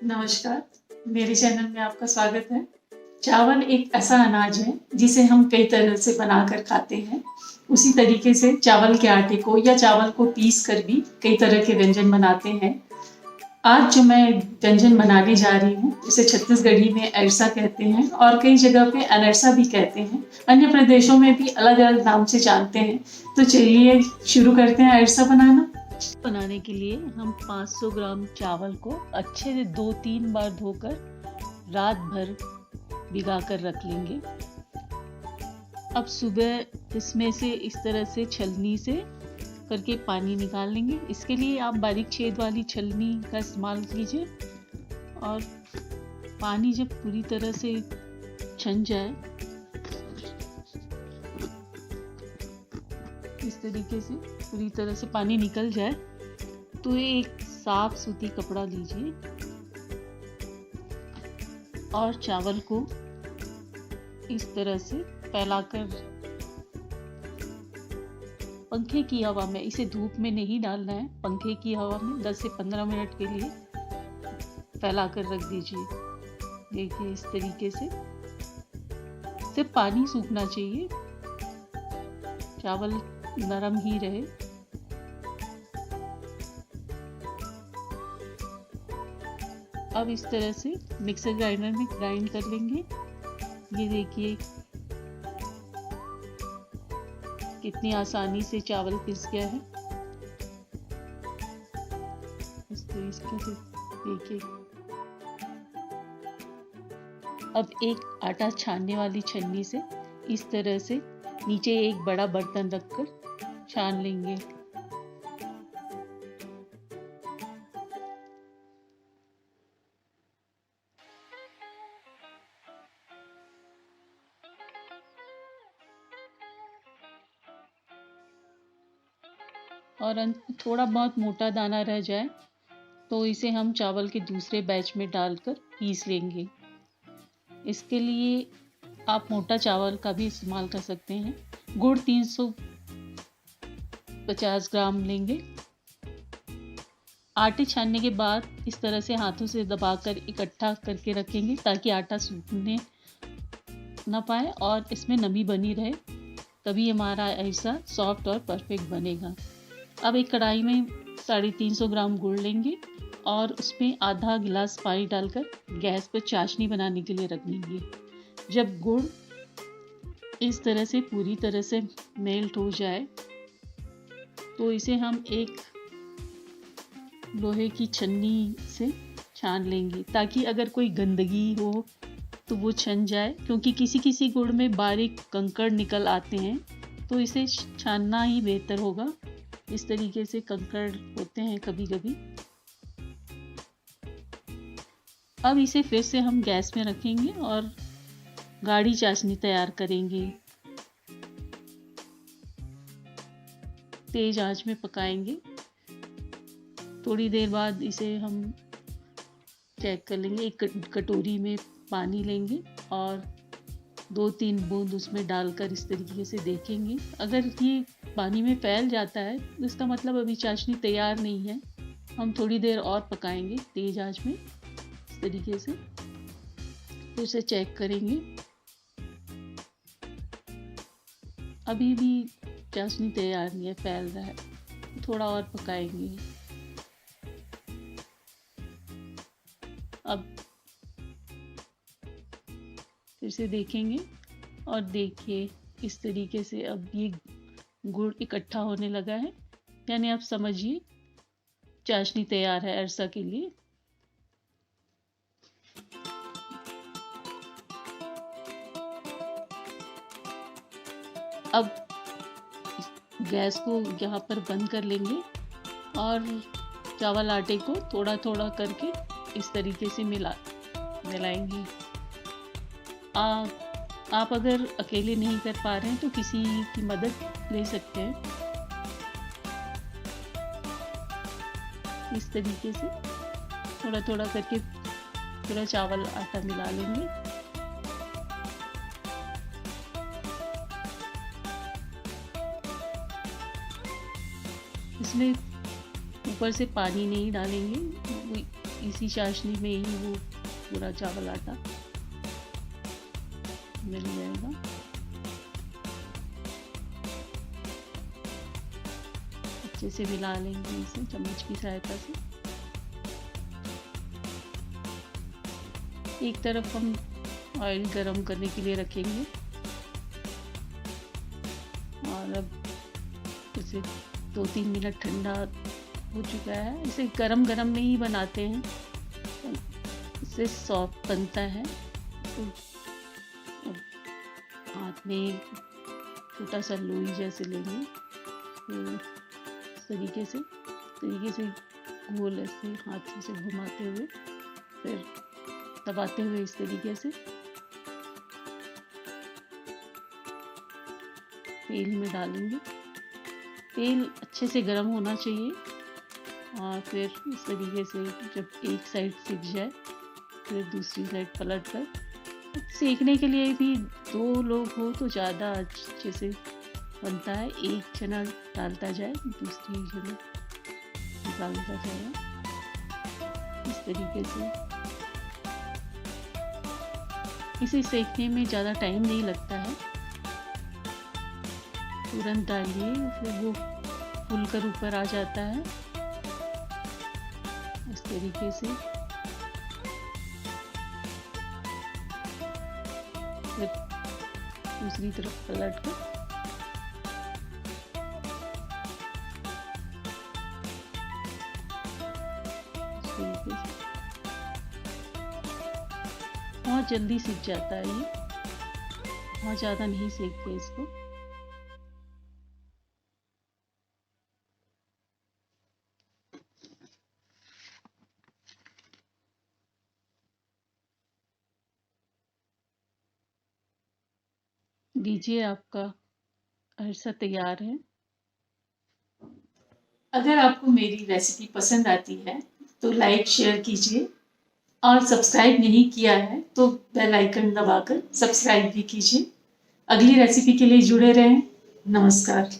नमस्कार, मेरे चैनल में आपका स्वागत है। चावल एक ऐसा अनाज है जिसे हम कई तरह से बनाकर खाते हैं। उसी तरीके से चावल के आटे को या चावल को पीस कर भी कई तरह के व्यंजन बनाते हैं। आज जो मैं व्यंजन बनाने जा रही हूँ उसे छत्तीसगढ़ी में अरसा कहते हैं और कई जगह पे अनरसा भी कहते हैं। अन्य प्रदेशों में भी अलग अलग नाम से जानते हैं। तो चलिए शुरू करते हैं अरसा बनाना। बनाने के लिए हम 500 ग्राम चावल को अच्छे से 2-3 बार धोकर रात भर भिगा कर रख लेंगे। अब सुबह इसमें से इस तरह से छलनी से करके पानी निकाल लेंगे। इसके लिए आप बारीक छेद वाली छलनी का इस्तेमाल कीजिए और पानी जब पूरी तरह से छन जाए इस तरीके से पूरी तरह से पानी निकल जाए तो एक साफ सूती कपड़ा लीजिए और चावल को इस तरह से फैलाकर पंखे की हवा में, इसे धूप में नहीं डालना है, पंखे की हवा में 10 से 15 मिनट के लिए फैलाकर रख दीजिए। देखिए इस तरीके से सिर्फ पानी सूखना चाहिए, चावल नरम ही रहे। अब इस तरह से मिक्सर ग्राइंडर में ग्राइंड कर लेंगे। ये देखिए कितनी आसानी से चावल पिस गया है। इस तरीके से देखिए। अब एक आटा छानने वाली छन्नी से इस तरह से नीचे एक बड़ा बर्तन रखकर छान लेंगे। और अंत में थोड़ा बहुत मोटा दाना रह जाए तो इसे हम चावल के दूसरे बैच में डालकर पीस लेंगे। इसके लिए आप मोटा चावल का भी इस्तेमाल कर सकते हैं। गुड़ 350 ग्राम लेंगे। आटे छानने के बाद इस तरह से हाथों से दबाकर इकट्ठा करके रखेंगे ताकि आटा सूखने ना पाए और इसमें नमी बनी रहे, तभी हमारा ऐसा सॉफ्ट और परफेक्ट बनेगा। अब एक कढ़ाई में 350 ग्राम गुड़ लेंगे और उसमें आधा गिलास पानी डालकर गैस पर चाशनी बनाने के लिए रख देंगे। जब गुड़ इस तरह से पूरी तरह से मेल्ट हो जाए तो इसे हम एक लोहे की छन्नी से छान लेंगे ताकि अगर कोई गंदगी हो तो वो छन जाए, क्योंकि किसी किसी गुड़ में बारीक कंकड़ निकल आते हैं तो इसे छानना ही बेहतर होगा। इस तरीके से कंकड़ होते हैं कभी कभी। अब इसे फिर से हम गैस में रखेंगे और गाढ़ी चाशनी तैयार करेंगे। तेज आंच में पकाएंगे। थोड़ी देर बाद इसे हम चेक कर लेंगे। एक कटोरी में पानी लेंगे और 2-3 बूंद उसमें डालकर इस तरीके से देखेंगे। अगर ये पानी में फैल जाता है तो इसका मतलब अभी चाशनी तैयार नहीं है। हम थोड़ी देर और पकाएंगे तेज आंच में इस तरीके से। फिर से चेक करेंगे। अभी भी चाशनी तैयार नहीं है, फैल रहा है, थोड़ा और पकाएंगे। अब फिर से देखेंगे और देखिए इस तरीके से अब ये गुड़ इकट्ठा होने लगा है, यानी आप समझिए चाशनी तैयार है अरसा के लिए। अब गैस को यहाँ पर बंद कर लेंगे और चावल आटे को थोड़ा थोड़ा करके इस तरीके से मिलाएंगे। आप अगर अकेले नहीं कर पा रहे हैं तो किसी की मदद ले सकते हैं। इस तरीके से थोड़ा थोड़ा करके पूरा चावल आटा मिला लेंगे। इसमें ऊपर से पानी नहीं डालेंगे, इसी चाशनी में ही वो पूरा चावल आटा मिल जाएगा। अच्छे से मिला लेंगे इसे चम्मच की सहायता से। एक तरफ हम ऑयल गरम करने के लिए रखेंगे और अब इसे 2-3 मिनट ठंडा हो चुका है। इसे गरम गरम में ही बनाते हैं, इससे सॉफ्ट बनता है। तो हाथ में छोटा सा लोई जैसे लेंगे, तो इस तरीके से गोल ऐसे हाथ से घुमाते हुए फिर दबाते हुए इस तरीके से तेल में डालेंगे। तेल अच्छे से गर्म होना चाहिए और फिर इस तरीके से जब एक साइड सिक जाए फिर दूसरी साइड पलट कर सेकने के लिए भी 2 लोग हो तो ज़्यादा अच्छे से बनता है। एक जना डालता जाए दूसरी जना निकालता जाएगा। इस तरीके से इसे सेकने में ज़्यादा टाइम नहीं लगता है, तुरंत डालिए फिर वो फूल कर ऊपर आ जाता है। इस तरीके से फिर दूसरी तरफ पलट कर बहुत जल्दी सीख जाता है ये, बहुत ज़्यादा नहीं सेकते इसको। लीजिए आपका अरसा तैयार है। अगर आपको मेरी रेसिपी पसंद आती है तो लाइक शेयर कीजिए और सब्सक्राइब नहीं किया है तो बेल आइकन दबाकर सब्सक्राइब भी कीजिए। अगली रेसिपी के लिए जुड़े रहें। नमस्कार।